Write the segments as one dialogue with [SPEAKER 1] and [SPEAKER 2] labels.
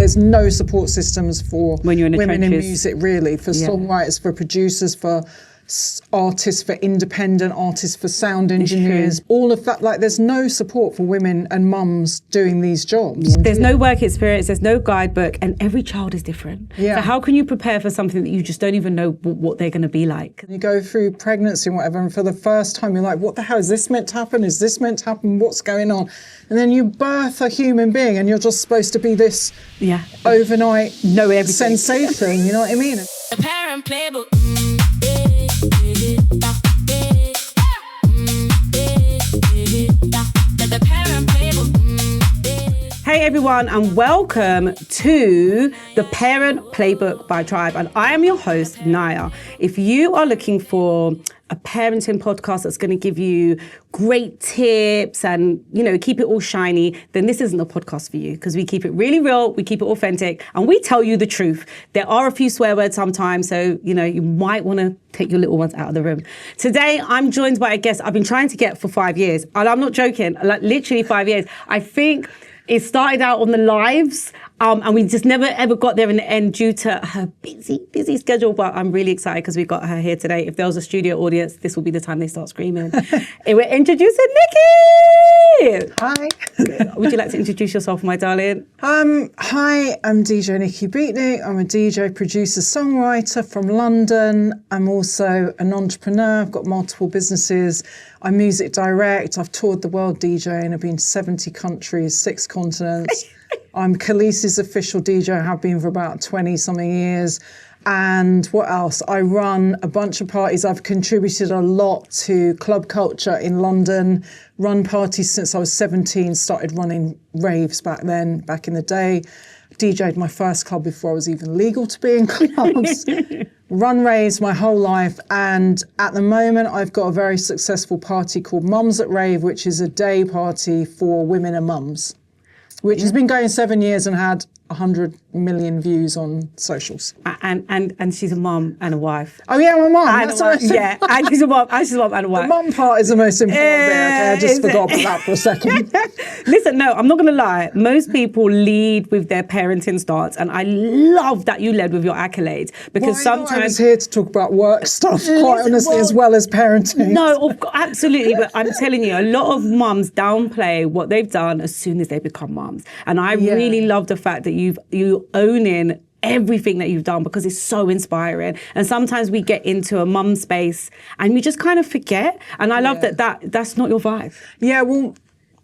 [SPEAKER 1] there's no support systems for
[SPEAKER 2] when you're in
[SPEAKER 1] women in music, really, for songwriters, for producers, for artists, for independent artists, for sound engineers, all of that. Like, there's no support for women and mums doing these jobs.
[SPEAKER 2] There's no work experience, there's no guidebook, and every child is different. So how can you prepare for something that you just don't even know what they're going to be like?
[SPEAKER 1] You go through pregnancy and whatever, and for the first time you're like, what the hell, is this meant to happen? Is this meant to happen? What's going on? And then you birth a human being and you're just supposed to be this overnight sensation, you know what I mean?
[SPEAKER 3] The Parent Playbook.
[SPEAKER 2] Hey everyone, and welcome to the Parent Playbook by Tribe, and I am your host, Nyah. If you are looking for a parenting podcast that's going to give you great tips and, you know, keep it all shiny, then this isn't a podcast for you, because we keep it really real, we keep it authentic, and we tell you the truth. There are a few swear words sometimes, so, you know, you might want to take your little ones out of the room. Today, I'm joined by a guest I've been trying to get for 5 years, and I'm not joking, like literally 5 years. I think it started out on the lives, and we just never ever got there in the end due to her busy schedule. But I'm really excited because we got her here today. If there was a studio audience, this will be the time they start screaming. And we're introducing Nikki!
[SPEAKER 1] Hi.
[SPEAKER 2] Would you like to introduce yourself, my darling?
[SPEAKER 1] Hi, I'm DJ Nikki Beatnik. I'm a DJ, producer, songwriter from London. I'm also an entrepreneur. I've got multiple businesses. I music direct. I've toured the world DJing. I've been to 70 countries, 6 continents. I'm Khaleesi's official DJ. I have been for about 20-something years. And what else? I run a bunch of parties. I've contributed a lot to club culture in London, run parties since I was 17, started running raves back in the day. DJed my first club before I was even legal to be in clubs. Run raves my whole life, and at the moment I've got a very successful party called Mums at Rave, which is a day party for women and mums, which has been going 7 years and had 100 million views on socials.
[SPEAKER 2] And she's a mum and a wife.
[SPEAKER 1] Oh yeah, I'm a mum.
[SPEAKER 2] And she's a mum and a wife.
[SPEAKER 1] The mum part is the most important bit. Okay, I just forgot about that for a second.
[SPEAKER 2] Listen, no, I'm not going to lie. Most people lead with their parenting stance, and I love that you led with your accolades, because sometimes
[SPEAKER 1] I was here to talk about work stuff, quite honestly, as well as parenting.
[SPEAKER 2] No, absolutely. But I'm telling you, a lot of mums downplay what they've done as soon as they become mums, and I really love the fact that you own in everything that you've done, because it's so inspiring. And sometimes we get into a mum space and we just kind of forget. And I love that's not your vibe. Yeah,
[SPEAKER 1] well,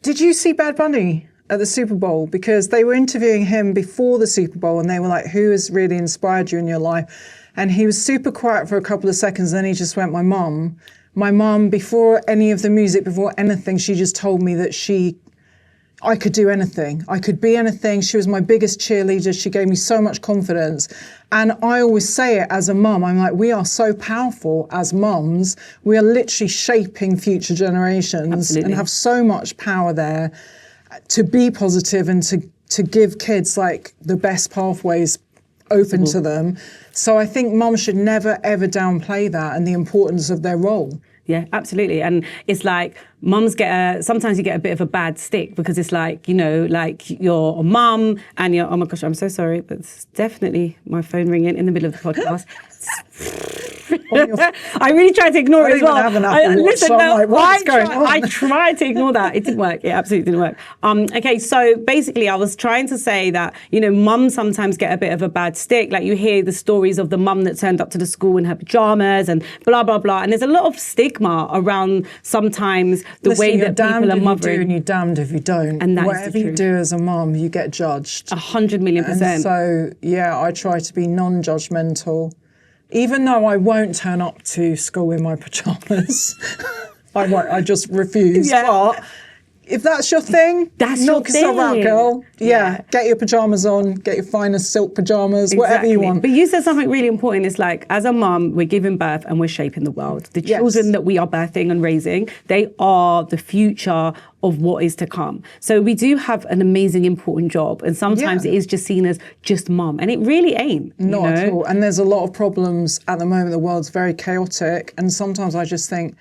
[SPEAKER 1] did you see Bad Bunny at the Super Bowl? Because they were interviewing him before the Super Bowl and they were like, who has really inspired you in your life? And he was super quiet for a couple of seconds, and then he just went, my mum. My mum, before any of the music, before anything, she just told me that I could do anything. I could be anything. She was my biggest cheerleader. She gave me so much confidence. And I always say it as a mum. I'm like, we are so powerful as mums. We are literally shaping future generations and have so much power there to be positive and to give kids like the best pathways open to them. So I think mums should never, ever downplay that and the importance of their role.
[SPEAKER 2] Yeah, absolutely. And it's like mums sometimes you get a bit of a bad stick, because it's like, you know, like you're a mum and you're, oh my gosh, I'm so sorry, but it's definitely my phone ringing in the middle of the podcast. I really tried to ignore it as well. I tried to ignore that. It didn't work. It absolutely didn't work. Okay, so basically I was trying to say that, you know, mums sometimes get a bit of a bad stick. Like you hear the stories of the mum that turned up to the school in her pajamas and blah, blah, blah. And there's a lot of stigma around sometimes the way that people are mothering.
[SPEAKER 1] And you're damned if you don't.
[SPEAKER 2] And
[SPEAKER 1] whatever you do as a mum, you get judged.
[SPEAKER 2] 100,000,000%.
[SPEAKER 1] And so, yeah, I try to be non-judgmental. Even though I won't turn up to school in my pajamas, I just refuse.
[SPEAKER 2] Yeah.
[SPEAKER 1] But if that's your thing, knock yourself out, girl. Yeah, get your pajamas on, get your finest silk pajamas, whatever you want.
[SPEAKER 2] But you said something really important. It's like, as a mum, we're giving birth and we're shaping the world. The children that we are birthing and raising, they are the future of what is to come. So we do have an amazing, important job. And sometimes it is just seen as just mum. And it really ain't.
[SPEAKER 1] Not at all. And there's a lot of problems at the moment. The world's very chaotic. And sometimes I just think,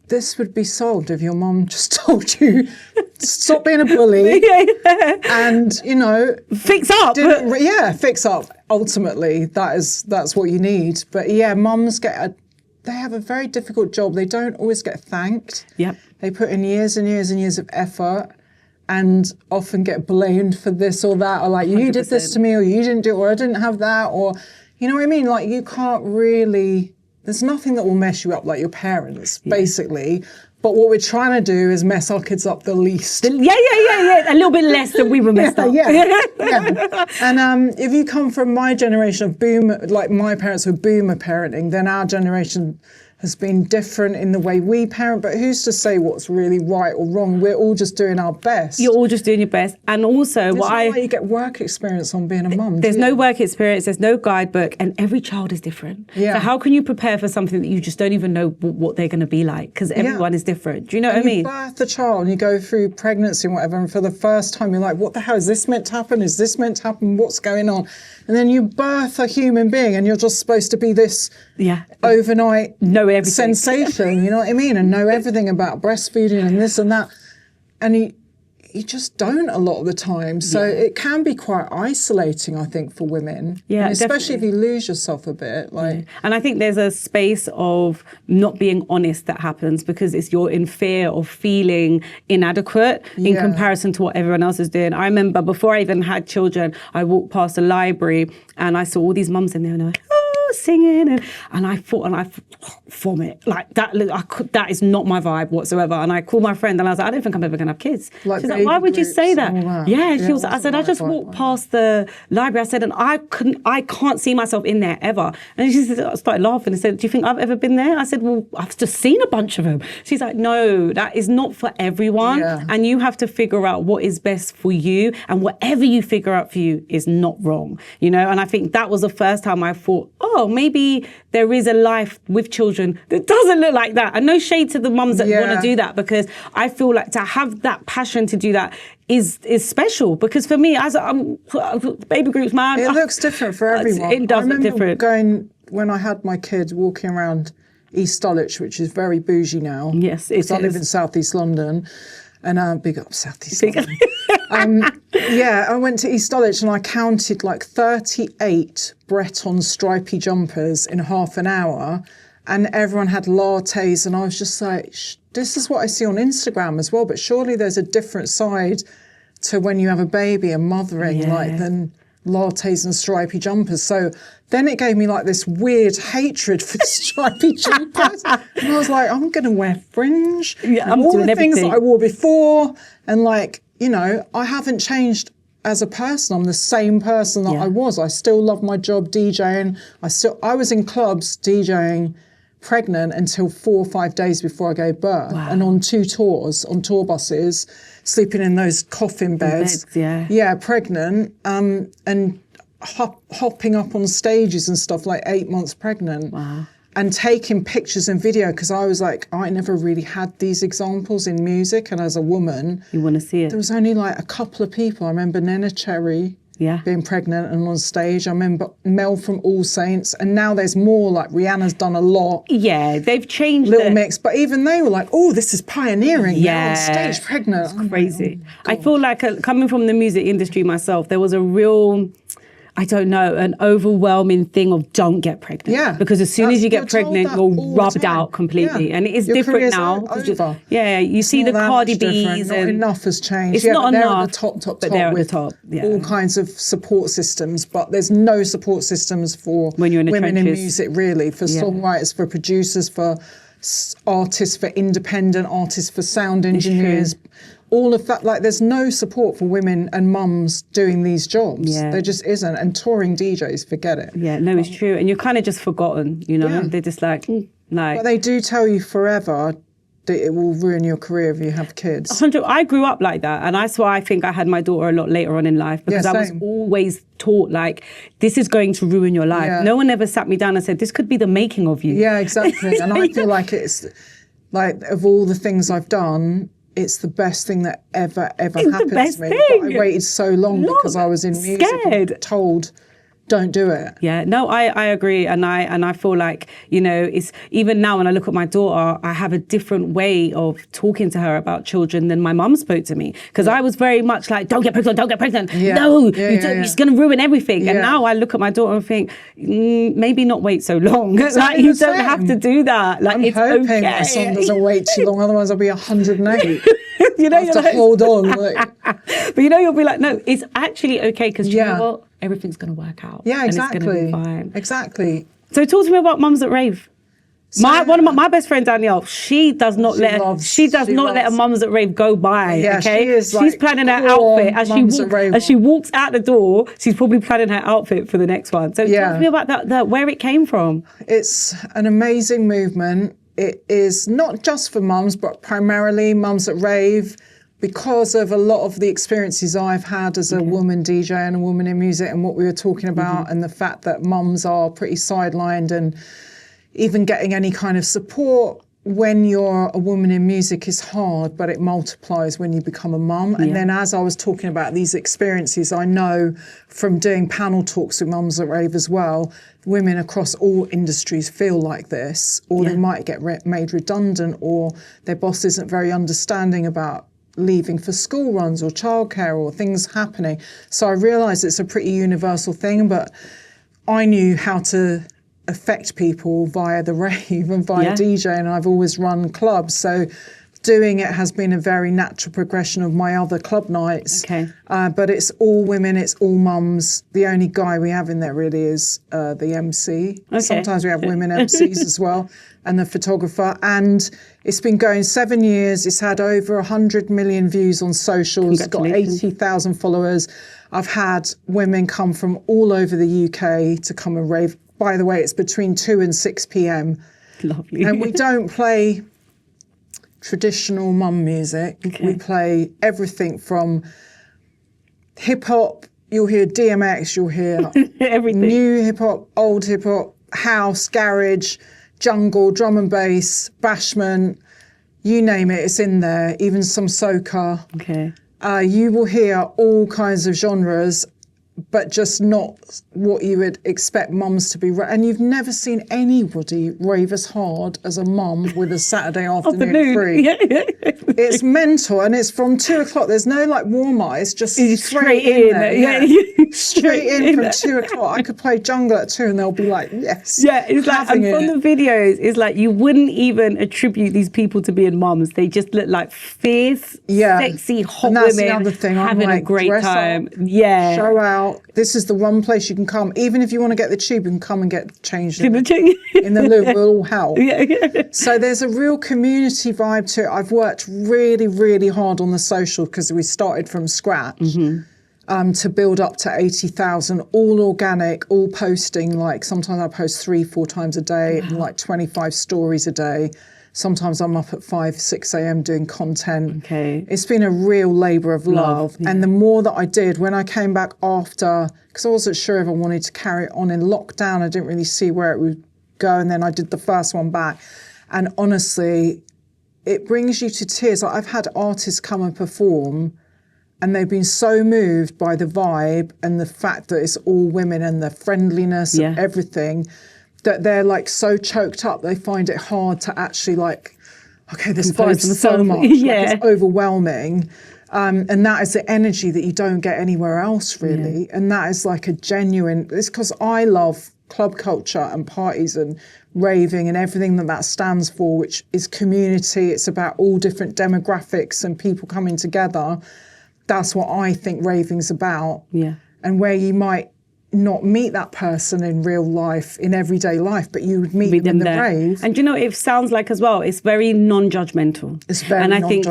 [SPEAKER 1] this would be solved if your mum just told you, stop being a bully and,
[SPEAKER 2] fix up.
[SPEAKER 1] Fix up. Ultimately, that's what you need. But yeah, mums they have a very difficult job. They don't always get thanked.
[SPEAKER 2] Yep.
[SPEAKER 1] They put in years and years and years of effort and often get blamed for this or that, or like, 100%. You did this to me, or you didn't do it, or I didn't have that, or, you know what I mean? Like, you can't really, there's nothing that will mess you up like your parents, basically. But what we're trying to do is mess our kids up the least.
[SPEAKER 2] Yeah. A little bit less than we were messed up.
[SPEAKER 1] Yeah. And if you come from my generation of boomer, like my parents were boomer parenting, then our generation has been different in the way we parent, but who's to say what's really right or wrong? We're all just doing our best.
[SPEAKER 2] You're all just doing your best. And also,
[SPEAKER 1] you get work experience on being a mum.
[SPEAKER 2] There's no work experience, there's no guidebook, and every child is different.
[SPEAKER 1] Yeah.
[SPEAKER 2] So how can you prepare for something that you just don't even know what they're going to be like? Because everyone is different. Do you know what I mean?
[SPEAKER 1] You birth the child and you go through pregnancy and whatever, and for the first time you're like, what the hell, is this meant to happen? Is this meant to happen? What's going on? And then you birth a human being and you're just supposed to be this overnight sensation, you know what I mean? And know everything about breastfeeding and this and that. And you just don't a lot of the time. So it can be quite isolating, I think, for women. Yeah, and especially if you lose yourself a bit.
[SPEAKER 2] And I think there's a space of not being honest that happens because you're in fear of feeling inadequate in comparison to what everyone else is doing. I remember before I even had children, I walked past a library and I saw all these mums in there and they're like, singing and I thought, and I vomit like that. That is not my vibe whatsoever. And I called my friend and I was like, I don't think I'm ever gonna have kids. She's like, why would you say that? She was. I said, I just walked past the library. I said, and I can't see myself in there ever. And she started laughing and said, do you think I've ever been there? I said, well, I've just seen a bunch of them. She's like, no, that is not for everyone. And you have to figure out what is best for you, and whatever you figure out for you is not wrong, And I think that was the first time I thought, oh, maybe there is a life with children that doesn't look like that. And no shade to the mums that want to do that, because I feel like to have that passion to do that is special. Because for me, as baby groups, man,
[SPEAKER 1] it looks different for everyone.
[SPEAKER 2] It does look different.
[SPEAKER 1] Going when I had my kid, walking around East Dulwich, which is very bougie now.
[SPEAKER 2] Yes, it is.
[SPEAKER 1] I live in South East London. And big up South East London. I went to East Dulwich and I counted like 38 Breton stripy jumpers in half an hour, and everyone had lattes, and I was just like, this is what I see on Instagram as well, but surely there's a different side to when you have a baby and mothering than lattes and stripy jumpers. So then it gave me like this weird hatred for stripy jumpers. And I was like, I'm going to wear fringe.
[SPEAKER 2] Yeah,
[SPEAKER 1] I'm all the things that I wore before. And like, I haven't changed as a person. I'm the same person that I was. I still love my job DJing. I was in clubs DJing pregnant until 4 or 5 days before I gave birth. Wow. And on 2 tours, on tour buses, sleeping in those coffin beds. Pregnant, and hopping up on stages and stuff, like 8 months pregnant.
[SPEAKER 2] Wow.
[SPEAKER 1] And taking pictures and video, because I was like, I never really had these examples in music, and as a woman,
[SPEAKER 2] you want to see it.
[SPEAKER 1] There was only like a couple of people. I remember Nena Cherry being pregnant and on stage. I remember Mel from All Saints, and now there's more. Like Rihanna's done a lot.
[SPEAKER 2] Yeah, they've changed
[SPEAKER 1] Little Mix, but even they were like, oh, this is pioneering.
[SPEAKER 2] Yeah,
[SPEAKER 1] on stage pregnant.
[SPEAKER 2] It's crazy. I feel like coming from the music industry myself, there was a real, I don't know, an overwhelming thing of don't get pregnant.
[SPEAKER 1] Yeah.
[SPEAKER 2] Because as soon as you get pregnant, you're rubbed out completely. Yeah. And it is different now. You see the Cardi B's.
[SPEAKER 1] Not enough has changed.
[SPEAKER 2] It's not
[SPEAKER 1] they're
[SPEAKER 2] enough.
[SPEAKER 1] At the top
[SPEAKER 2] but they're at
[SPEAKER 1] with
[SPEAKER 2] the top. Yeah.
[SPEAKER 1] All kinds of support systems, but there's no support systems for
[SPEAKER 2] when you're in
[SPEAKER 1] women in music, really, for songwriters, for producers, for artists, for independent artists, for sound engineers. All of that, like, there's no support for women and mums doing these jobs. Yeah. There just isn't. And touring DJs, forget it.
[SPEAKER 2] Yeah, no, it's true. And you're kind of just forgotten, Yeah. They're just like,
[SPEAKER 1] But they do tell you forever that it will ruin your career if you have kids.
[SPEAKER 2] 100. I grew up like that. And that's why I think I had my daughter a lot later on in life, because I was always taught, like, this is going to ruin your life. Yeah. No one ever sat me down and said, this could be the making of you.
[SPEAKER 1] Yeah, exactly. And I feel like it's, like, of all the things I've done, it's the best thing that ever happened to me. But I waited so long because I was in music and told don't do it.
[SPEAKER 2] Yeah, no, I agree. And I feel like, you know, it's even now when I look at my daughter, I have a different way of talking to her about children than my mum spoke to me. Because I was very much like, don't get pregnant, don't get pregnant.
[SPEAKER 1] Yeah.
[SPEAKER 2] No,
[SPEAKER 1] Yeah,
[SPEAKER 2] it's going to ruin everything. And now I look at my daughter and think, maybe not wait so long. Like, you don't have to do that. Like,
[SPEAKER 1] I'm hoping my son doesn't wait too long, otherwise I'll be 108.
[SPEAKER 2] You know,
[SPEAKER 1] I have to hold on. Like.
[SPEAKER 2] But you know, you'll be like, no, it's actually okay, because you know what? Everything's going to work out.
[SPEAKER 1] Yeah, exactly.
[SPEAKER 2] And it's going to be fine.
[SPEAKER 1] Exactly.
[SPEAKER 2] So talk to me about Mums at Rave. One of my best friend Danielle, she does not let a Mums at Rave go by.
[SPEAKER 1] Yeah,
[SPEAKER 2] okay, she's planning her outfit as she walks out the door. She's probably planning her outfit for the next one. So talk to me about that, where it came from.
[SPEAKER 1] It's an amazing movement. It is not just for mums, but primarily Mums at Rave, because of a lot of the experiences I've had as a woman DJ and a woman in music, and what we were talking about, and the fact that mums are pretty sidelined, and even getting any kind of support when you're a woman in music is hard, but it multiplies when you become a mum. And then as I was talking about these experiences, I know from doing panel talks with Mums at Rave as well, women across all industries feel like this, or they might get made redundant, or their boss isn't very understanding about leaving for school runs or childcare or things happening. So I realised it's a pretty universal thing, but I knew how to affect people via the rave and via DJ, and I've always run clubs. So doing it has been a very natural progression of my other club nights.
[SPEAKER 2] Okay.
[SPEAKER 1] But it's all women, it's all mums. The only guy we have in there really is the MC. Okay. Sometimes we have women MCs as well, and the photographer. And it's been going 7 years. It's had over 100 million views on socials. It's got 80,000 followers. I've had women come from all over the UK to come and rave. By the way, it's between 2 and 6 p.m.
[SPEAKER 2] Lovely.
[SPEAKER 1] And we don't play traditional mum music. Okay. We play everything from hip hop, you'll hear DMX, you'll hear
[SPEAKER 2] everything.
[SPEAKER 1] New hip hop, old hip hop, house, garage, jungle, drum and bass, bashment, you name it, it's in there, even some soca.
[SPEAKER 2] Okay.
[SPEAKER 1] You will hear all kinds of genres, but just not what you would expect mums to be. And you've never seen anybody rave as hard as a mum with a Saturday afternoon free. Yeah. It's mental, and it's from 2 o'clock. There's no like warm up. It's just straight in there. Yeah. Straight in from 2 o'clock. I could play jungle at 2 and they'll be like, yes.
[SPEAKER 2] Yeah, it's like, and from the videos, it's like you wouldn't even attribute these people to being mums. They just look like fierce, sexy, hot
[SPEAKER 1] and that's
[SPEAKER 2] women
[SPEAKER 1] the other thing.
[SPEAKER 2] having a great time. Yeah.
[SPEAKER 1] Show out. This is the one place you can come. Even if you want to get the tube, you can come and get changed in the loo. We'll all help. So there's a real community vibe to it. I've worked really, really hard on the social because we started from scratch to build up to 80,000, all organic, all posting. Like sometimes I post 3-4 times a day, and like 25 stories a day. Sometimes I'm up at 5-6 a.m. doing content. Okay. It's been a real labour of love. And the more that I did, when I came back after, because I wasn't sure if I wanted to carry it on in lockdown, I didn't really see where it would go. And then I did the first one back. And honestly, it brings you to tears. Like I've had artists come and perform, and they've been so moved by the vibe and the fact that it's all women and the friendliness and everything, that they're like so choked up, they find it hard to actually like, okay, this vibe's so much, like it's overwhelming. And that is the energy that you don't get anywhere else really. And that is like a genuine, it's because I love club culture and parties and raving and everything that stands for, which is community. It's about all different demographics and people coming together. That's what I think raving's about. Yeah. And where you might not meet that person in real life, in everyday life, but you would meet them in the rave.
[SPEAKER 2] And do you know, it sounds like as well, it's very non-judgmental.
[SPEAKER 1] It's very non-judgmental. And I think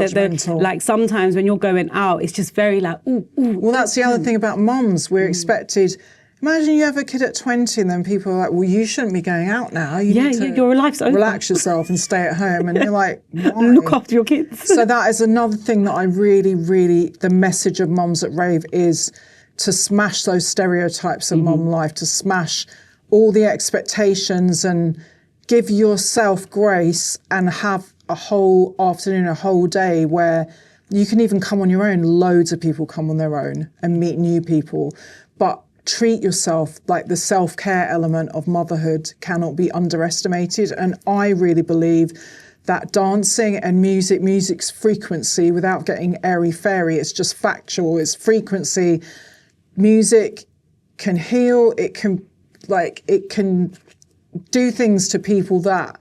[SPEAKER 1] that
[SPEAKER 2] like sometimes when you're going out, it's just very like, ooh.
[SPEAKER 1] Well, that's the other thing about mums. We're expected, imagine you have a kid at 20 and then people are like, well, you shouldn't be going out now. You need to
[SPEAKER 2] your life's over.
[SPEAKER 1] Relax yourself and stay at home. And you're like, why?
[SPEAKER 2] Look after your kids.
[SPEAKER 1] So that is another thing that I really, really, the message of Mums at Rave is to smash those stereotypes of mum life, to smash all the expectations and give yourself grace and have a whole afternoon, a whole day where you can even come on your own. Loads of people come on their own and meet new people. But treat yourself. Like the self-care element of motherhood cannot be underestimated. And I really believe that dancing and music's frequency, without getting airy-fairy, it's just factual, it's frequency. Music can heal, it can do things to people that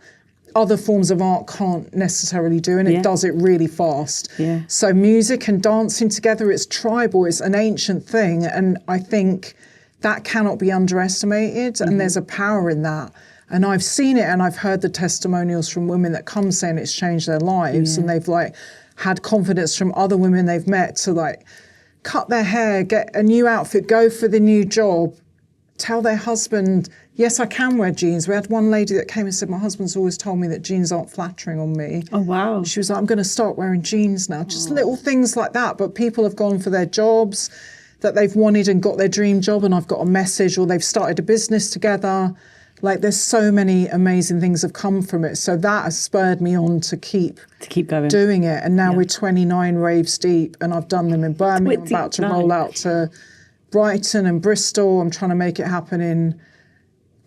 [SPEAKER 1] other forms of art can't necessarily do, and it does it really fast.
[SPEAKER 2] Yeah.
[SPEAKER 1] So music and dancing together, it's tribal, it's an ancient thing, and I think that cannot be underestimated, and there's a power in that. And I've seen it, and I've heard the testimonials from women that come saying it's changed their lives, and they've like had confidence from other women they've met to like cut their hair, get a new outfit, go for the new job, tell their husband, yes, I can wear jeans. We had one lady that came and said, my husband's always told me that jeans aren't flattering on me.
[SPEAKER 2] Oh, wow.
[SPEAKER 1] She was like, I'm going to start wearing jeans now. Just little things like that. But people have gone for their jobs that they've wanted and got their dream job, and I've got a message, or they've started a business together. Like there's so many amazing things have come from it. So that has spurred me on to keep
[SPEAKER 2] going,
[SPEAKER 1] doing it. And now we're 29 raves deep, and I've done them in Birmingham. I'm about to roll out to Brighton and Bristol. I'm trying to make it happen in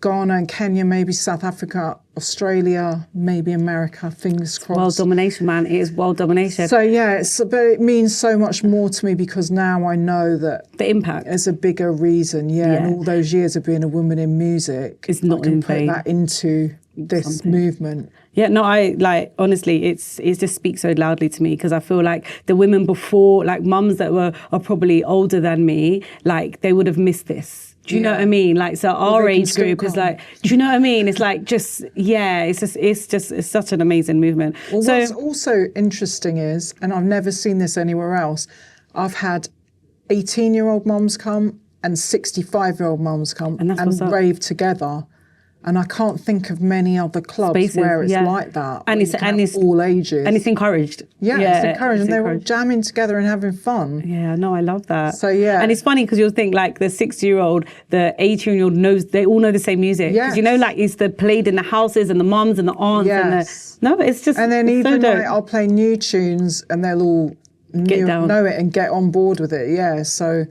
[SPEAKER 1] Ghana and Kenya, maybe South Africa, Australia, maybe America, fingers crossed.
[SPEAKER 2] World domination, man. It is world domination.
[SPEAKER 1] So yeah, but it means so much more to me because now I know that
[SPEAKER 2] the impact
[SPEAKER 1] is a bigger reason. And all those years of being a woman in music,
[SPEAKER 2] it's not in
[SPEAKER 1] put that into this movement.
[SPEAKER 2] Yeah, no, I like, honestly, it just speaks so loudly to me, because I feel like the women before, like mums that are probably older than me, like they would have missed this. Do you know what I mean? Like, so our age group is like, do you know what I mean? It's like it's such an amazing movement.
[SPEAKER 1] Well, what's also interesting is, and I've never seen this anywhere else, I've had 18-year-old mums come and 65-year-old mums come and rave together. And I can't think of many other clubs where it's like that.
[SPEAKER 2] And it's
[SPEAKER 1] all ages.
[SPEAKER 2] And it's encouraged.
[SPEAKER 1] Yeah, it's encouraged. And they're all jamming together and having fun.
[SPEAKER 2] Yeah, no, I love that.
[SPEAKER 1] So, yeah.
[SPEAKER 2] And it's funny because you'll think like the 60-year-old, the 18-year-old they all know the same music.
[SPEAKER 1] Yes.
[SPEAKER 2] Because you know, like it's played in the houses and the mums and the aunts.
[SPEAKER 1] Yes.
[SPEAKER 2] And it's just
[SPEAKER 1] and then even
[SPEAKER 2] so
[SPEAKER 1] like I'll play new tunes and they'll all know it and get on board with it. Yeah, so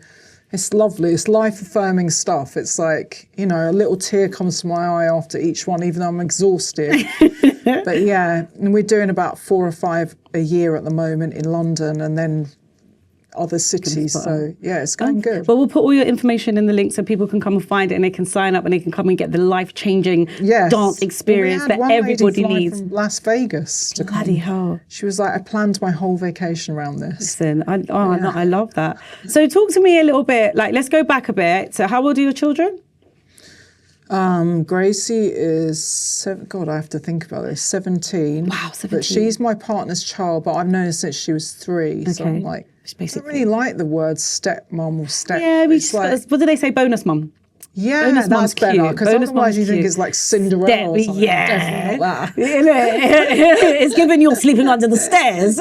[SPEAKER 1] it's lovely. It's life-affirming stuff. It's like, you know, a little tear comes to my eye after each one, even though I'm exhausted. But yeah, and we're doing about 4 or 5 a year at the moment in London and then other cities. So yeah, it's going good.
[SPEAKER 2] Well, we'll put all your information in the link so people can come and find it and they can sign up and they can come and get the life-changing dance experience that everybody needs.
[SPEAKER 1] From Las Vegas to
[SPEAKER 2] Bloody hell.
[SPEAKER 1] She was like, I planned my whole vacation around this.
[SPEAKER 2] Listen, I love that. So talk to me a little bit, like let's go back a bit. So how old are your children?
[SPEAKER 1] Gracie is, I have to think about this, 17.
[SPEAKER 2] Wow, 17.
[SPEAKER 1] But she's my partner's child, but I've known her since she was 3. Okay. So I'm like, I don't really like the word stepmom or step.
[SPEAKER 2] Yeah, what do they say, bonus mum?
[SPEAKER 1] Yeah,
[SPEAKER 2] bonus
[SPEAKER 1] that's better, because otherwise you think it's like Cinderella or something.
[SPEAKER 2] Yeah.
[SPEAKER 1] That.
[SPEAKER 2] It's given you're sleeping under the stairs.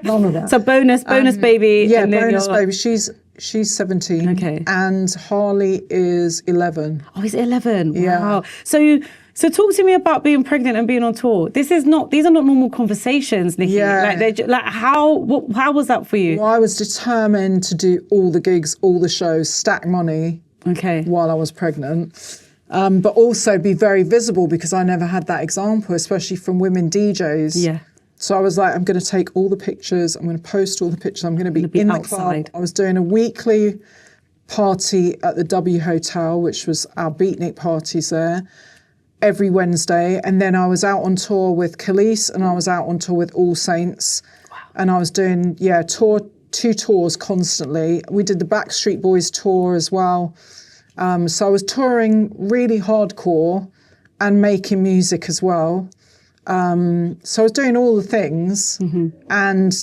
[SPEAKER 1] None of that.
[SPEAKER 2] So bonus baby.
[SPEAKER 1] Yeah, bonus baby. She's 17.
[SPEAKER 2] Okay.
[SPEAKER 1] And Harley is 11.
[SPEAKER 2] Oh, he's 11.
[SPEAKER 1] Yeah.
[SPEAKER 2] Wow. So talk to me about being pregnant and being on tour. These are not normal conversations, Nikki.
[SPEAKER 1] Yeah.
[SPEAKER 2] How was that for you?
[SPEAKER 1] Well, I was determined to do all the gigs, all the shows, stack money.
[SPEAKER 2] Okay.
[SPEAKER 1] While I was pregnant, but also be very visible because I never had that example, especially from women DJs.
[SPEAKER 2] Yeah.
[SPEAKER 1] So I was like, I'm going to take all the pictures. I'm going to post all the pictures. I'm going to be in
[SPEAKER 2] outside.
[SPEAKER 1] The club. I was doing a weekly party at the W Hotel, which was our Beatnik parties there, every Wednesday. And then I was out on tour with Khalees and I was out on tour with All Saints. Wow. And I was doing, 2 tours constantly. We did the Backstreet Boys tour as well. So I was touring really hardcore and making music as well. So I was doing all the things and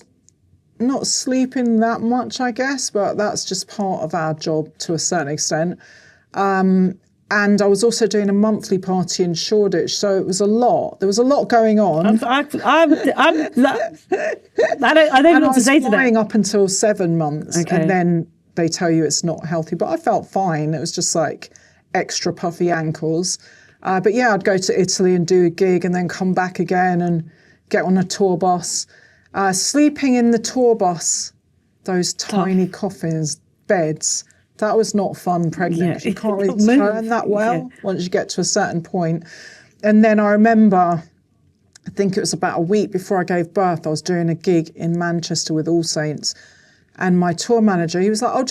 [SPEAKER 1] not sleeping that much, I guess, but that's just part of our job to a certain extent. And I was also doing a monthly party in Shoreditch, so it was a lot. There was a lot going on.
[SPEAKER 2] I don't know what to say to that.
[SPEAKER 1] I was flying up until 7 months,
[SPEAKER 2] okay.
[SPEAKER 1] And then they tell you it's not healthy. But I felt fine. It was just like extra puffy ankles. But yeah, I'd go to Italy and do a gig and then come back again and get on a tour bus. Sleeping in the tour bus, those tiny coffins, beds, that was not fun pregnant. 'Cause you can't really turn that well once you get to a certain point. And then I remember, I think it was about a week before I gave birth, I was doing a gig in Manchester with All Saints. And my tour manager, he was like,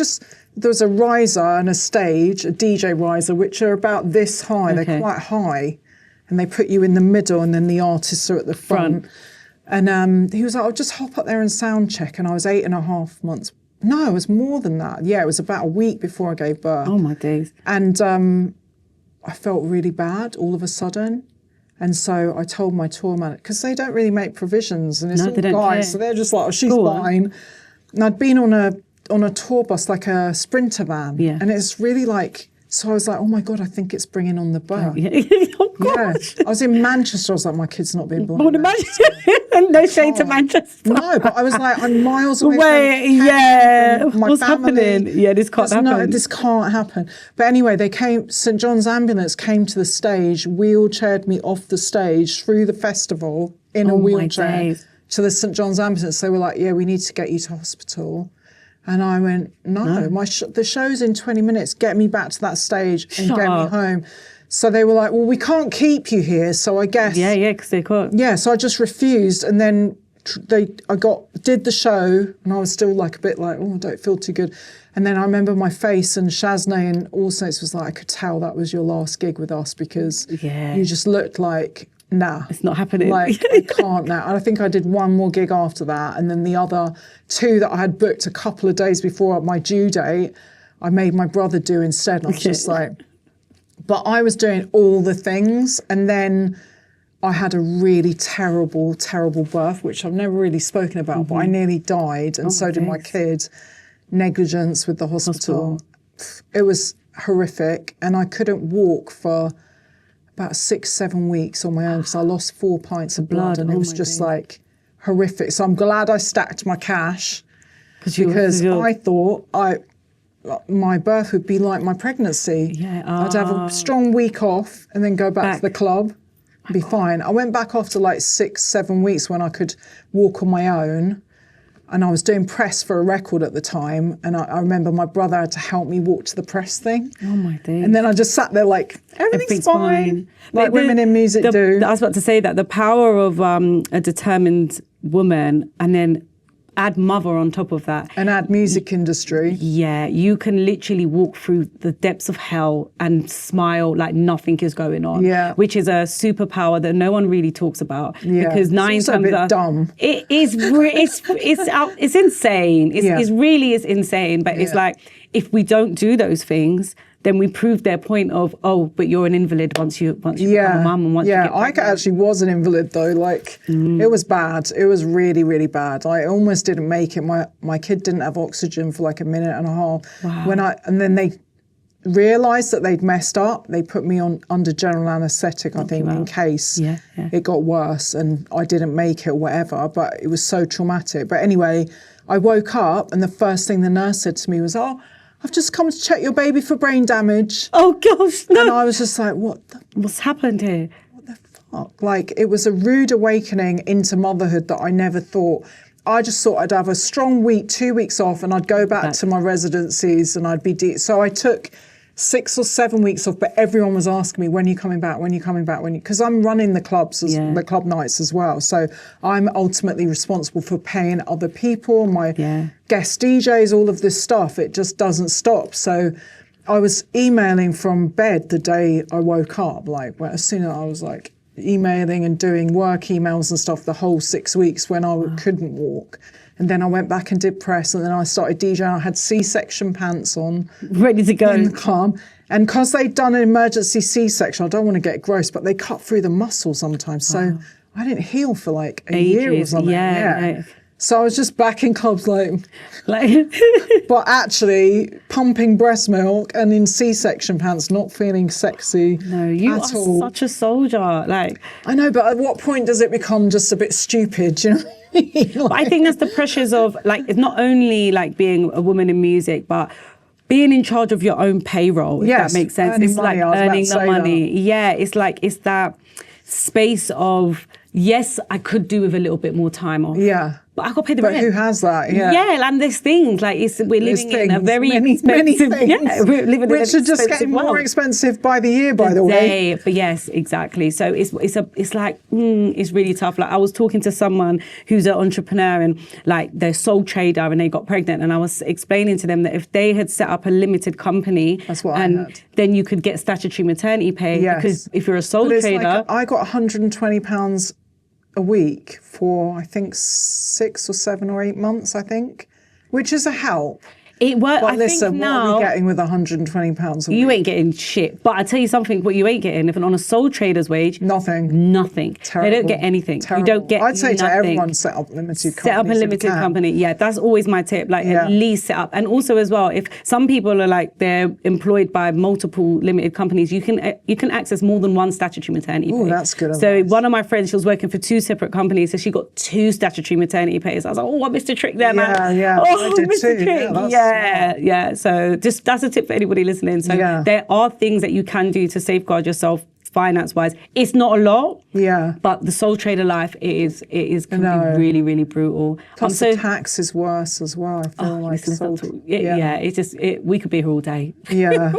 [SPEAKER 1] there was a riser and a stage, a DJ riser, which are about this high. Okay. They're quite high. And they put you in the middle and then the artists are at the front. And he was like, I'll just hop up there and sound check. And I was 8.5 months. No, it was more than that. Yeah, it was about a week before I gave birth.
[SPEAKER 2] Oh, my days.
[SPEAKER 1] And I felt really bad all of a sudden. And so I told my tour manager, because they don't really make provisions. And it's all guys, so they're just like, oh, she's fine. And I'd been on a tour bus, like a Sprinter van. Yeah. And it's really like, so I was like, oh my God, I think it's bringing on the birth.
[SPEAKER 2] Oh, gosh.
[SPEAKER 1] Yeah. I was in Manchester. I was like, my kid's not being born in Manchester.
[SPEAKER 2] No shade to Manchester.
[SPEAKER 1] No, but I was like, I'm miles away from my
[SPEAKER 2] What's
[SPEAKER 1] family.
[SPEAKER 2] Happening? Yeah, this can't happen.
[SPEAKER 1] No, this can't happen. But anyway, St. John's ambulance came to the stage, wheelchaired me off the stage through the festival in a wheelchair to the St. John's ambulance. They were like, yeah, we need to get you to hospital. And I went, no. The show's in 20 minutes. Get me back to that stage and get me home. So they were like, well, we can't keep you here. So I guess.
[SPEAKER 2] Yeah, because they can't.
[SPEAKER 1] Yeah, so I just refused. And then I did the show and I was still like a bit like, oh, I don't feel too good. And then I remember my face and Shaznay and All Saints was like, I could tell that was your last gig with us because you just looked like, nah.
[SPEAKER 2] It's not happening.
[SPEAKER 1] Like, I can't now. And I think I did one more gig after that. And then the other 2 that I had booked a couple of days before my due date, I made my brother do instead. I was just like, but I was doing all the things. And then I had a really terrible, terrible birth, which I've never really spoken about, but I nearly died. And so did my kid. Negligence with the hospital. It was horrific. And I couldn't walk for about 6-7 weeks on my own because I lost 4 pints of blood and it was just like horrific. So I'm glad I stacked my cash because I thought my birth would be like my pregnancy. Yeah, I'd have a strong week off and then go back to the club, be fine. I went back after like 6-7 weeks when I could walk on my own. And I was doing press for a record at the time. And I remember my brother had to help me walk to the press thing.
[SPEAKER 2] Oh, my days.
[SPEAKER 1] And then I just sat there like, everything's fine. Like women in music do.
[SPEAKER 2] I was about to say that the power of a determined woman and then add mother on top of that.
[SPEAKER 1] And add music industry.
[SPEAKER 2] Yeah, you can literally walk through the depths of hell and smile like nothing is going on. Yeah. Which is a superpower that no one really talks about. Yeah. Because 9 times
[SPEAKER 1] a bit dumb.
[SPEAKER 2] It is. It's insane. It really is insane. But it's like if we don't do those things, then we prove their point of, but you're an invalid once you become a mum and once you get pregnant.
[SPEAKER 1] I actually was an invalid though. Like it was bad. It was really, really bad. I almost didn't make it. My kid didn't have oxygen for like a minute and a half. Wow. And then they realised that they'd messed up. They put me under general anaesthetic, I think, in case it got worse and I didn't make it or whatever. But it was so traumatic. But anyway, I woke up and the first thing the nurse said to me was, I've just come to check your baby for brain damage.
[SPEAKER 2] Oh, gosh, no.
[SPEAKER 1] And I was just like,
[SPEAKER 2] what's happened here?
[SPEAKER 1] What the fuck? Like, it was a rude awakening into motherhood that I never thought. I just thought I'd have a strong week, 2 weeks off, and I'd go back to my residencies and I'd be So I took 6 or 7 weeks off, but everyone was asking me, when are you coming back? When are you coming back? Because I'm running the clubs, the club nights as well. So I'm ultimately responsible for paying other people, my guest DJs, all of this stuff. It just doesn't stop. So I was emailing from bed the day I woke up, as soon as I was like emailing and doing work emails and stuff the whole 6 weeks when I couldn't walk. And then I went back and did press, and then I started DJing. I had C-section pants on.
[SPEAKER 2] Ready to go.
[SPEAKER 1] In the club. And because they'd done an emergency C-section, I don't want to get gross, but they cut through the muscle sometimes. So I didn't heal for like a year or something. Yeah. So I was just back in clubs like but actually pumping breast milk and in C-section pants, not feeling sexy.
[SPEAKER 2] No, you are such a soldier.
[SPEAKER 1] I know, but at what point does it become just a bit stupid, you know?
[SPEAKER 2] I think that's the pressures of it's not only being a woman in music, but being in charge of your own payroll, if that makes sense. It's like earning the money. Yeah, it's that space of, yes, I could do with a little bit more time off.
[SPEAKER 1] Yeah.
[SPEAKER 2] but I got to pay the
[SPEAKER 1] But
[SPEAKER 2] rent.
[SPEAKER 1] who has that? Yeah.
[SPEAKER 2] Yeah, and there's things like we're living in a very
[SPEAKER 1] many
[SPEAKER 2] expensive,
[SPEAKER 1] things,
[SPEAKER 2] yeah, we're living in
[SPEAKER 1] which
[SPEAKER 2] an
[SPEAKER 1] are just
[SPEAKER 2] expensive
[SPEAKER 1] getting
[SPEAKER 2] world.
[SPEAKER 1] more expensive by the year, by the way.
[SPEAKER 2] But yes, exactly. So it's like it's really tough. Like I was talking to someone who's an entrepreneur and like they're sole trader and they got pregnant, and I was explaining to them that if they had set up a limited company,
[SPEAKER 1] That's what I heard.
[SPEAKER 2] then you could get statutory maternity pay
[SPEAKER 1] Yes.
[SPEAKER 2] because if you're a sole
[SPEAKER 1] But it's
[SPEAKER 2] trader,
[SPEAKER 1] like, I got £120 a week for, I think, 6 or 7 or 8 months, I think, which is a help.
[SPEAKER 2] it worked.
[SPEAKER 1] But
[SPEAKER 2] I
[SPEAKER 1] listen,
[SPEAKER 2] think
[SPEAKER 1] what are
[SPEAKER 2] now
[SPEAKER 1] we getting with £120 a week?
[SPEAKER 2] you ain't getting shit. But I tell you something, what you ain't getting, if on a sole trader's wage,
[SPEAKER 1] Nothing.
[SPEAKER 2] nothing.
[SPEAKER 1] Terrible.
[SPEAKER 2] They don't get anything.
[SPEAKER 1] Terrible.
[SPEAKER 2] You don't get
[SPEAKER 1] I'd say
[SPEAKER 2] nothing.
[SPEAKER 1] to everyone, set up limited companies.
[SPEAKER 2] Set up a
[SPEAKER 1] if you
[SPEAKER 2] limited
[SPEAKER 1] can.
[SPEAKER 2] company. Yeah, that's always my tip. Like
[SPEAKER 1] Yeah.
[SPEAKER 2] at least set up. And also as well, if some people are like they're employed by multiple limited companies, you can access more than one statutory maternity
[SPEAKER 1] Ooh,
[SPEAKER 2] pay.
[SPEAKER 1] that's good
[SPEAKER 2] So
[SPEAKER 1] advice.
[SPEAKER 2] one of my friends, she was working for 2 separate companies, so she got 2 statutory maternity pays. I was like, oh, I missed a trick there, man.
[SPEAKER 1] Yeah,
[SPEAKER 2] Oh,
[SPEAKER 1] I did
[SPEAKER 2] missed a
[SPEAKER 1] too.
[SPEAKER 2] trick.
[SPEAKER 1] Yeah, that's
[SPEAKER 2] Yeah. So just that's a tip for anybody listening. So
[SPEAKER 1] Yeah.
[SPEAKER 2] there are things that you can do to safeguard yourself finance-wise. It's not a lot.
[SPEAKER 1] Yeah.
[SPEAKER 2] But the sole trader life, can
[SPEAKER 1] No.
[SPEAKER 2] be really, really brutal.
[SPEAKER 1] Plus the tax is worse as well. I feel like
[SPEAKER 2] Listen,
[SPEAKER 1] so,
[SPEAKER 2] it's just we could be here all day.
[SPEAKER 1] Yeah.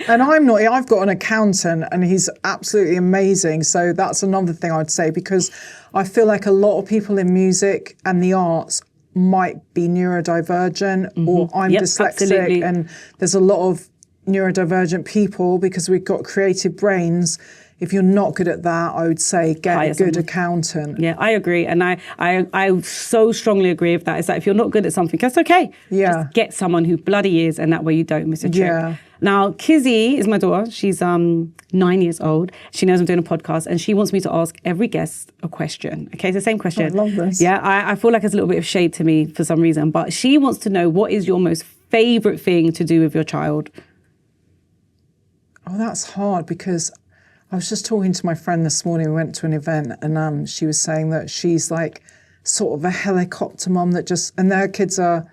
[SPEAKER 1] And I've got an accountant and he's absolutely amazing. So that's another thing I'd say, because I feel like a lot of people in music and the arts might be neurodivergent or I'm
[SPEAKER 2] Yep,
[SPEAKER 1] dyslexic,
[SPEAKER 2] absolutely.
[SPEAKER 1] and there's a lot of neurodivergent people because we've got creative brains. If you're not good at that, I would say get
[SPEAKER 2] Hire
[SPEAKER 1] a good
[SPEAKER 2] someone.
[SPEAKER 1] accountant.
[SPEAKER 2] Yeah, I agree, and I so strongly agree with that. It's like if you're not good at something, that's okay.
[SPEAKER 1] Yeah.
[SPEAKER 2] Just get someone who bloody is, and that way you don't miss a trick.
[SPEAKER 1] Yeah.
[SPEAKER 2] Now, Kizzy is my daughter. She's 9 years old. She knows I'm doing a podcast, and she wants me to ask every guest a question. Okay, it's the same question.
[SPEAKER 1] I love this.
[SPEAKER 2] Yeah, I feel like it's a little bit of shade to me for some reason, but she wants to know, what is your most favourite thing to do with your child?
[SPEAKER 1] Oh, that's hard, because I was just talking to my friend this morning. We went to an event and she was saying that she's like sort of a helicopter mum that and their kids are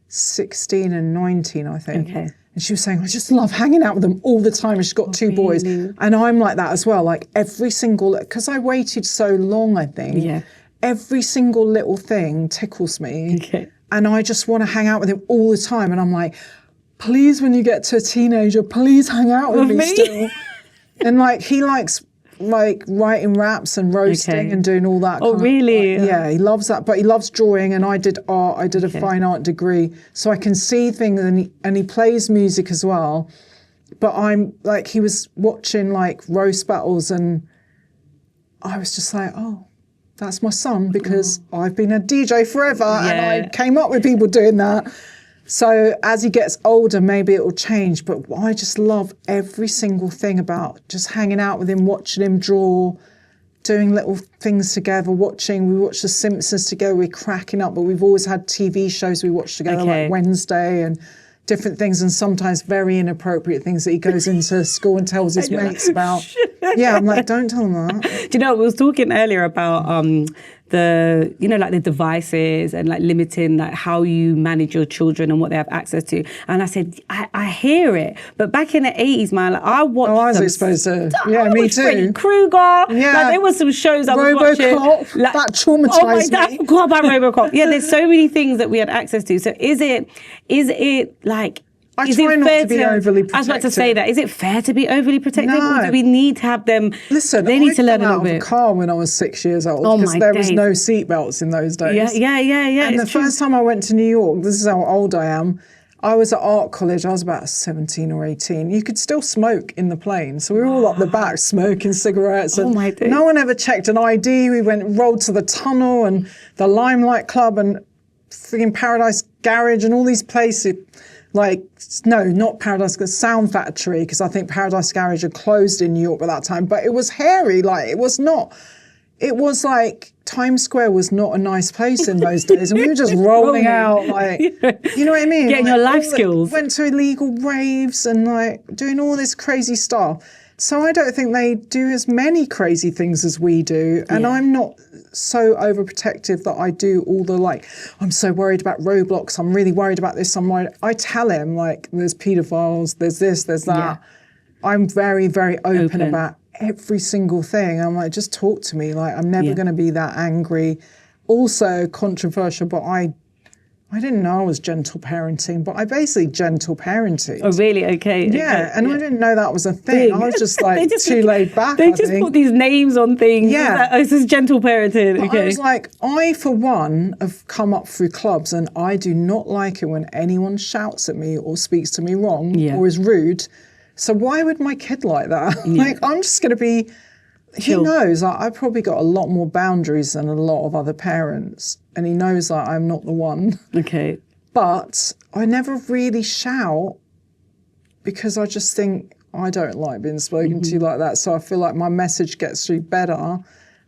[SPEAKER 1] 16 and 19, I think.
[SPEAKER 2] Okay.
[SPEAKER 1] And she was saying, I just love hanging out with them all the time. And she's got 2 boys. And I'm like that as well. Like every single, because I waited so long, I think.
[SPEAKER 2] Yeah.
[SPEAKER 1] Every single little thing tickles me.
[SPEAKER 2] Okay.
[SPEAKER 1] And I just want to hang out with him all the time. And I'm like, please, when you get to a teenager, please hang out with me still. And like he likes like writing raps and roasting and doing all that.
[SPEAKER 2] Oh, really?
[SPEAKER 1] Yeah, he loves that. But he loves drawing, and I did art. I did a fine art degree, so I can see things. And he plays music as well. But I'm like, he was watching like roast battles, and I was just like, oh, that's my son, because I've been a DJ forever, and I came up with people doing that. So as he gets older, maybe it will change. But I just love every single thing about just hanging out with him, watching him draw, doing little things together, watching. We watch The Simpsons together, we're cracking up. But we've always had TV shows we watch together, like Wednesday and different things, and sometimes very inappropriate things that he goes into school and tells his mates about. Yeah, I'm like, don't tell him that.
[SPEAKER 2] Do you know, we was talking earlier about the devices and like limiting like how you manage your children and what they have access to. And I said, I hear it. But back in the 80s, man, like, I watched
[SPEAKER 1] I was exposed to, me too.
[SPEAKER 2] Freddy Krueger.
[SPEAKER 1] Yeah.
[SPEAKER 2] Like, there were some shows I was watching.
[SPEAKER 1] RoboCop,
[SPEAKER 2] Like,
[SPEAKER 1] that traumatized
[SPEAKER 2] oh my
[SPEAKER 1] me.
[SPEAKER 2] God, I forgot about RoboCop. Yeah, there's so many things that we had access to. So is it like,
[SPEAKER 1] I
[SPEAKER 2] is
[SPEAKER 1] try
[SPEAKER 2] it
[SPEAKER 1] not
[SPEAKER 2] fair
[SPEAKER 1] to be overly protective.
[SPEAKER 2] I was about to say that. Is it fair to be overly protective?
[SPEAKER 1] No.
[SPEAKER 2] Or do we need to have them?
[SPEAKER 1] Listen,
[SPEAKER 2] they need to learn a
[SPEAKER 1] I
[SPEAKER 2] little
[SPEAKER 1] fell out of
[SPEAKER 2] bit.
[SPEAKER 1] a car when I was 6 years old,
[SPEAKER 2] Oh
[SPEAKER 1] because
[SPEAKER 2] my
[SPEAKER 1] there was
[SPEAKER 2] days.
[SPEAKER 1] no seatbelts in those days.
[SPEAKER 2] Yeah.
[SPEAKER 1] And the
[SPEAKER 2] it's true.
[SPEAKER 1] first time I went to New York, this is how old I am, I was at art college. I was about 17 or 18. You could still smoke in the plane. So we were all up the back smoking cigarettes. And
[SPEAKER 2] my days.
[SPEAKER 1] no one ever checked an ID. We rolled to the Tunnel and the Limelight Club and freaking Paradise Garage and all these places. Like, no, not Paradise, Sound Factory, because I think Paradise Garage had closed in New York by that time. But it was hairy. Like, it was like Times Square was not a nice place in those days. And we were just rolling out, like, you know what I mean?
[SPEAKER 2] Getting
[SPEAKER 1] like,
[SPEAKER 2] your life
[SPEAKER 1] all
[SPEAKER 2] skills.
[SPEAKER 1] Went to illegal raves and like doing all this crazy stuff. So I don't think they do as many crazy things as we do. And I'm not so overprotective that I do all the like, I'm so worried about Roblox, I'm really worried about this, I tell him like, there's paedophiles, there's this, there's that.
[SPEAKER 2] Yeah.
[SPEAKER 1] I'm very, very open about every single thing. I'm like, just talk to me. Like, I'm never going to be that angry also controversial, but I didn't know I was gentle parenting, but I basically gentle parented.
[SPEAKER 2] Oh, really? Okay.
[SPEAKER 1] Yeah, and I didn't know that was a thing. I was just like too laid back.
[SPEAKER 2] They just put these names on things.
[SPEAKER 1] Yeah.
[SPEAKER 2] Like, this is gentle parenting.
[SPEAKER 1] But
[SPEAKER 2] Okay.
[SPEAKER 1] I was like, I, for one, have come up through clubs, and I do not like it when anyone shouts at me or speaks to me wrong or is rude. So why would my kid like that? Like, I'm just going to be... He knows I've probably got a lot more boundaries than a lot of other parents, and he knows that I'm not the one.
[SPEAKER 2] Okay.
[SPEAKER 1] But I never really shout because I just think I don't like being spoken to like that. So I feel like my message gets through better,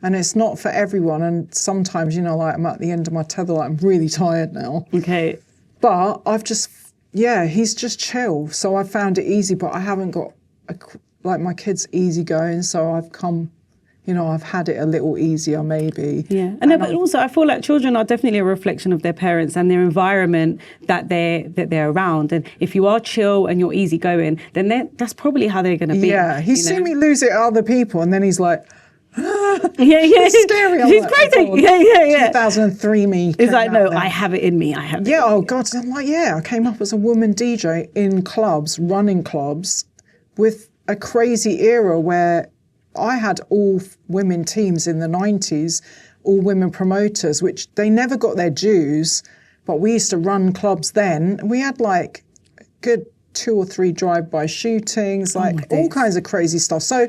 [SPEAKER 1] and it's not for everyone. And sometimes, you know, like I'm at the end of my tether, like I'm really tired now.
[SPEAKER 2] Okay.
[SPEAKER 1] But I've just, he's just chill. So I found it easy, but I haven't got like my kid's easygoing, so I've come, you know, I've had it a little easier maybe.
[SPEAKER 2] Yeah, but also I feel like children are definitely a reflection of their parents and their environment that they're around. And if you are chill and you're easygoing, then that's probably how they're going to be.
[SPEAKER 1] Yeah, he's seen me lose it at other people, and then he's like,
[SPEAKER 2] it's
[SPEAKER 1] scary.
[SPEAKER 2] He's crazy. Yeah.
[SPEAKER 1] 2003 me.
[SPEAKER 2] It's like, no, I have it in me. I have it.
[SPEAKER 1] Yeah. Oh God. I'm like, I came up as a woman DJ in clubs, running clubs, with a crazy era where I had all women teams in the 90s, all women promoters, which they never got their dues, but we used to run clubs then. We had like good 2 or 3 drive-by shootings, like all kinds of crazy stuff. So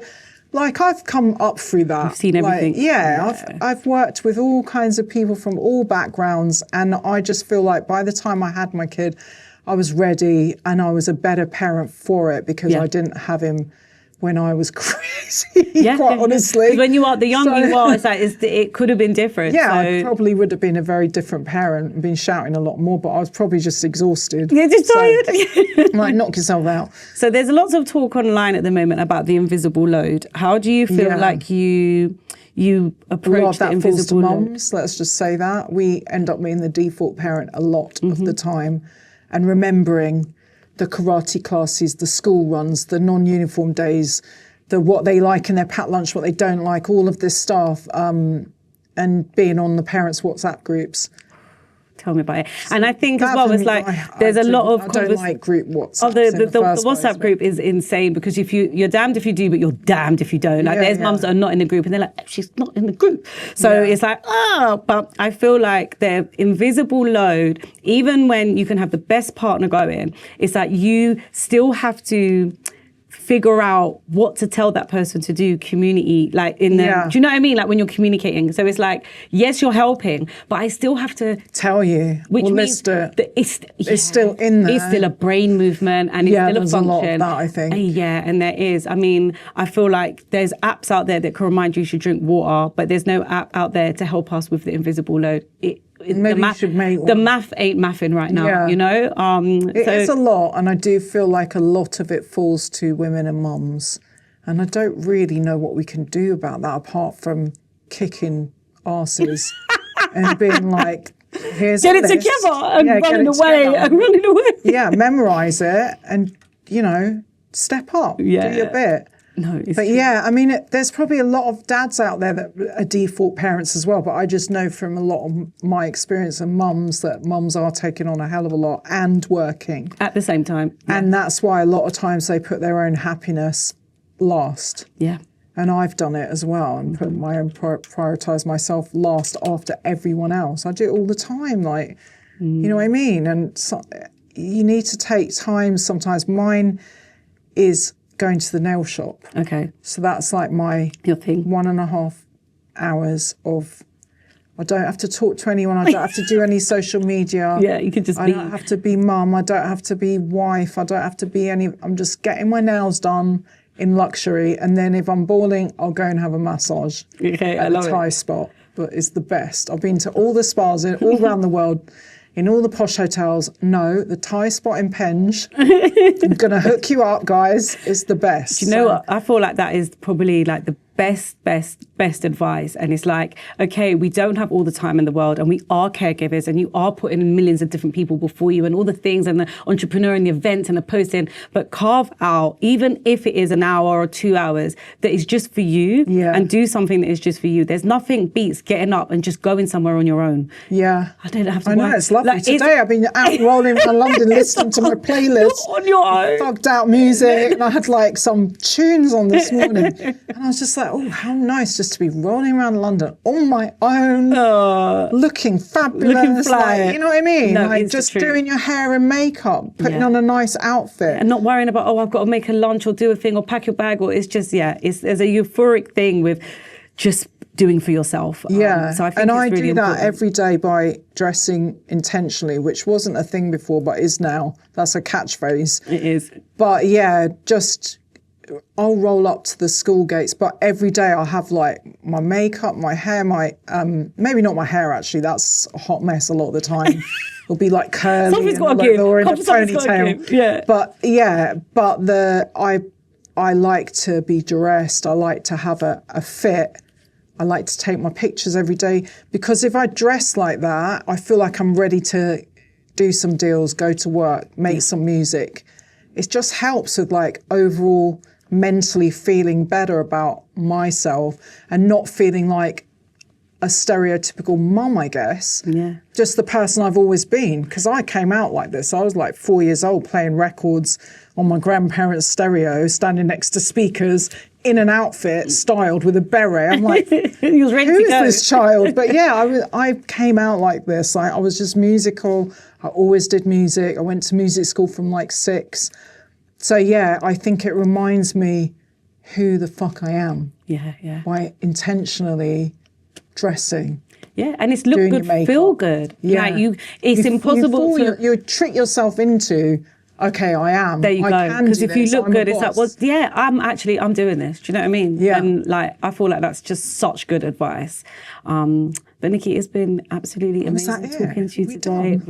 [SPEAKER 1] like I've come up through that.
[SPEAKER 2] You've seen everything.
[SPEAKER 1] Like, I've worked with all kinds of people from all backgrounds, and I just feel like by the time I had my kid, I was ready and I was a better parent for it because I didn't have him when I was crazy, quite honestly.
[SPEAKER 2] Because when you are, the younger you are, it's like, it could have been different.
[SPEAKER 1] Yeah, I probably would have been a very different parent and been shouting a lot more, but I was probably just exhausted.
[SPEAKER 2] Yeah, just tired.
[SPEAKER 1] Might knock yourself out.
[SPEAKER 2] So there's lots of talk online at the moment about the invisible load. How do you feel like you approach the invisible load?
[SPEAKER 1] Mums, let's just say that. We end up being the default parent a lot of the time, and remembering the karate classes, the school runs, the non-uniform days, the what they like in their packed lunch, what they don't like, all of this stuff, and being on the parents' WhatsApp groups.
[SPEAKER 2] Tell me about it. And I think as well, it's like there's a lot of...
[SPEAKER 1] I don't like group WhatsApp.
[SPEAKER 2] Oh, the WhatsApp group is insane because you're damned if you do, but you're damned if you don't. Like there's mums that are not in the group and they're like, she's not in the group. So it's like, but I feel like the invisible load, even when you can have the best partner going, it's like you still have to figure out what to tell that person to do, community, like in the, do you know what I mean? Like when you're communicating. So it's like, yes, you're helping, but I still have to
[SPEAKER 1] tell you,
[SPEAKER 2] which means
[SPEAKER 1] it's still in there.
[SPEAKER 2] It's still a brain movement and it's still a function.
[SPEAKER 1] A lot of that, I think.
[SPEAKER 2] And there is. I mean, I feel like there's apps out there that can remind you should drink water, but there's no app out there to help us with the invisible load.
[SPEAKER 1] Maybe you should make one.
[SPEAKER 2] The math ain't mathing right now, you know?
[SPEAKER 1] It is a lot, and I do feel like a lot of it falls to women and mums. And I don't really know what we can do about that apart from kicking arses and being like, here's
[SPEAKER 2] Get it together and running away.
[SPEAKER 1] Yeah, memorise it and, you know, step up, do your bit.
[SPEAKER 2] No,
[SPEAKER 1] but true. I mean, there's probably a lot of dads out there that are default parents as well. But I just know from a lot of my experience and mums that mums are taking on a hell of a lot and working
[SPEAKER 2] at the same time. Yeah.
[SPEAKER 1] And that's why a lot of times they put their own happiness last.
[SPEAKER 2] Yeah.
[SPEAKER 1] And I've done it as well and put my own prioritise myself last after everyone else. I do it all the time, like, you know what I mean? And so, you need to take time sometimes. Mine is going to the nail shop.
[SPEAKER 2] Okay.
[SPEAKER 1] So that's like your thing. 1.5 hours of, I don't have to talk to anyone. I don't have to do any social media.
[SPEAKER 2] Yeah, you can just
[SPEAKER 1] I don't have to be mum. I don't have to be wife. I don't have to be I'm just getting my nails done in luxury. And then if I'm bawling, I'll go and have a massage at the Thai spot. But it's the best. I've been to all the spas all around the world. In all the posh hotels, no, the Thai spot in Penge, I'm going to hook you up, guys. It's the best.
[SPEAKER 2] Do you know what? I feel like that is probably like the best advice. And it's like, okay, we don't have all the time in the world, and we are caregivers, and you are putting in millions of different people before you and all the things, and the entrepreneur and the events and the posting, but carve out, even if it is an hour or 2 hours, that is just for you, and do something that is just for you. There's nothing beats getting up and just going somewhere on your own.
[SPEAKER 1] Yeah.
[SPEAKER 2] I don't have to
[SPEAKER 1] I know, it's lovely.
[SPEAKER 2] Like,
[SPEAKER 1] Today I've been out rolling around London listening to my playlist.
[SPEAKER 2] On your own.
[SPEAKER 1] Thugged out music, and I had like some tunes on this morning. And I was just like, oh, how nice just to be rolling around London on my own, looking fabulous.
[SPEAKER 2] Looking fly.
[SPEAKER 1] Like, you know what I mean?
[SPEAKER 2] No,
[SPEAKER 1] like just doing your hair and makeup, putting on a nice outfit.
[SPEAKER 2] And not worrying about, I've got to make a lunch or do a thing or pack your bag, or it's just, there's a euphoric thing with just doing for yourself.
[SPEAKER 1] Yeah,
[SPEAKER 2] so I think
[SPEAKER 1] and
[SPEAKER 2] it's
[SPEAKER 1] I
[SPEAKER 2] really
[SPEAKER 1] do that
[SPEAKER 2] important.
[SPEAKER 1] every day by dressing intentionally, which wasn't a thing before, but is now. That's a catchphrase.
[SPEAKER 2] It is.
[SPEAKER 1] But yeah, just I'll roll up to the school gates, but every day I'll have like my makeup, my hair, my maybe not my hair actually. That's a hot mess a lot of the time. It'll be like curly
[SPEAKER 2] Something's
[SPEAKER 1] and
[SPEAKER 2] got to give.
[SPEAKER 1] or in a
[SPEAKER 2] Something's got to
[SPEAKER 1] ponytail.
[SPEAKER 2] give. Yeah.
[SPEAKER 1] But I like to be dressed. I like to have a fit. I like to take my pictures every day, because if I dress like that, I feel like I'm ready to do some deals, go to work, make some music. It just helps with like overall mentally feeling better about myself and not feeling like a stereotypical mum, I guess.
[SPEAKER 2] Yeah.
[SPEAKER 1] Just the person I've always been, because I came out like this. I was like 4 years old playing records on my grandparents' stereo, standing next to speakers in an outfit styled with a beret. I'm like,
[SPEAKER 2] He was ready
[SPEAKER 1] who
[SPEAKER 2] to
[SPEAKER 1] is
[SPEAKER 2] go.
[SPEAKER 1] this child? But yeah, I came out like this. I was just musical. I always did music. I went to music school from like 6. So yeah, I think it reminds me who the fuck I am.
[SPEAKER 2] Yeah.
[SPEAKER 1] By intentionally dressing.
[SPEAKER 2] Yeah, and it's look
[SPEAKER 1] Doing
[SPEAKER 2] good,
[SPEAKER 1] your makeup.
[SPEAKER 2] feel good.
[SPEAKER 1] Yeah.
[SPEAKER 2] Like it's impossible to...
[SPEAKER 1] You trick yourself into, okay, I am.
[SPEAKER 2] There you
[SPEAKER 1] I
[SPEAKER 2] go.
[SPEAKER 1] can
[SPEAKER 2] Because
[SPEAKER 1] do
[SPEAKER 2] if you
[SPEAKER 1] this,
[SPEAKER 2] look
[SPEAKER 1] I'm a
[SPEAKER 2] good, it's like,
[SPEAKER 1] boss.
[SPEAKER 2] well, I'm doing this. Do you know what I mean?
[SPEAKER 1] Yeah.
[SPEAKER 2] And like, I feel like that's just such good advice. But Nikki, it's been absolutely amazing
[SPEAKER 1] that it?
[SPEAKER 2] talking to you
[SPEAKER 1] We
[SPEAKER 2] today.
[SPEAKER 1] done?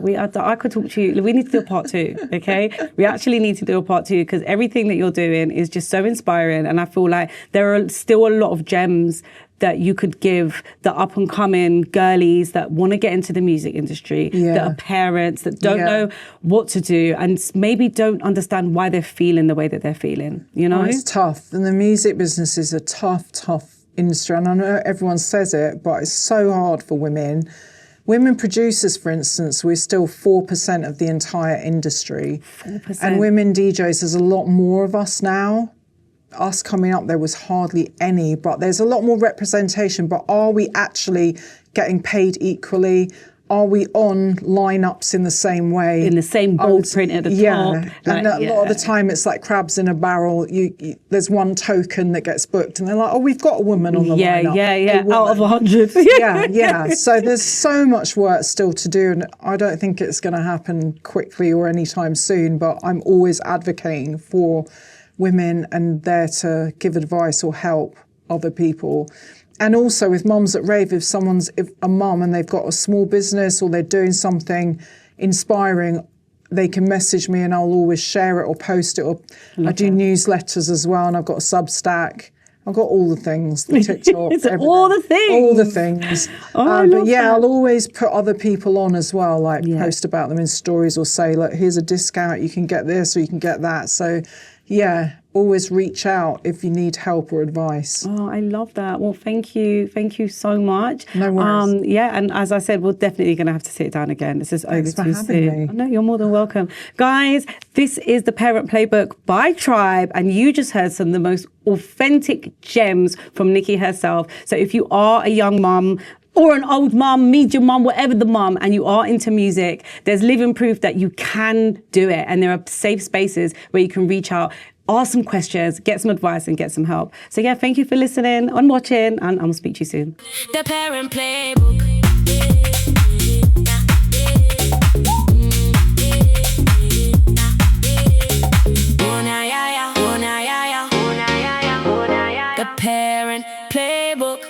[SPEAKER 2] We are done. I could talk to you. We need to do a part 2, okay? We actually need to do a part 2, because everything that you're doing is just so inspiring. And I feel like there are still a lot of gems that you could give the up and coming girlies that want to get into the music industry, that are parents, that don't know what to do, and maybe don't understand why they're feeling the way that they're feeling, you know?
[SPEAKER 1] Oh, it's tough. And the music business is a tough industry. And I know everyone says it, but it's so hard for women. Women producers, for instance, we're still 4% of the entire industry.
[SPEAKER 2] 4%.
[SPEAKER 1] And women DJs, there's a lot more of us now. Us coming up, there was hardly any, but there's a lot more representation. But are we actually getting paid equally? Are we on lineups in the same way?
[SPEAKER 2] In the same bold print at the top.
[SPEAKER 1] And a lot of the time it's like crabs in a barrel. There's one token that gets booked and they're like, oh, we've got a woman on the lineup.
[SPEAKER 2] Yeah. Out of 100.
[SPEAKER 1] Yeah. So there's so much work still to do, and I don't think it's going to happen quickly or anytime soon, but I'm always advocating for women and there to give advice or help other people. And also with Mums at Rave, if someone's a mum and they've got a small business or they're doing something inspiring, they can message me and I'll always share it or post it. Or I do newsletters as well, and I've got a Substack. I've got all the things, the TikTok,
[SPEAKER 2] It's
[SPEAKER 1] everything.
[SPEAKER 2] all the things.
[SPEAKER 1] All the things. But yeah, I'll always put other people on as well, like post about them in stories or say, look, here's a discount, you can get this or you can get that. So yeah, always reach out if you need help or advice.
[SPEAKER 2] Oh, I love that. Well, thank you. Thank you so much.
[SPEAKER 1] No worries.
[SPEAKER 2] And as I said, we're definitely going to have to sit down again. This is over
[SPEAKER 1] Thanks for
[SPEAKER 2] too
[SPEAKER 1] having
[SPEAKER 2] soon.
[SPEAKER 1] me.
[SPEAKER 2] No, you're more than welcome. Guys, this is the Parent Playbook by Tribe, and you just heard some of the most authentic gems from Nikki herself. So if you are a young mum, or an old mum, medium mum, whatever the mum, and you are into music, there's living proof that you can do it. And there are safe spaces where you can reach out, ask some questions, get some advice, and get some help. So yeah, thank you for listening and watching, and I'll speak to you soon.
[SPEAKER 3] The Parent Playbook. The Parent Playbook.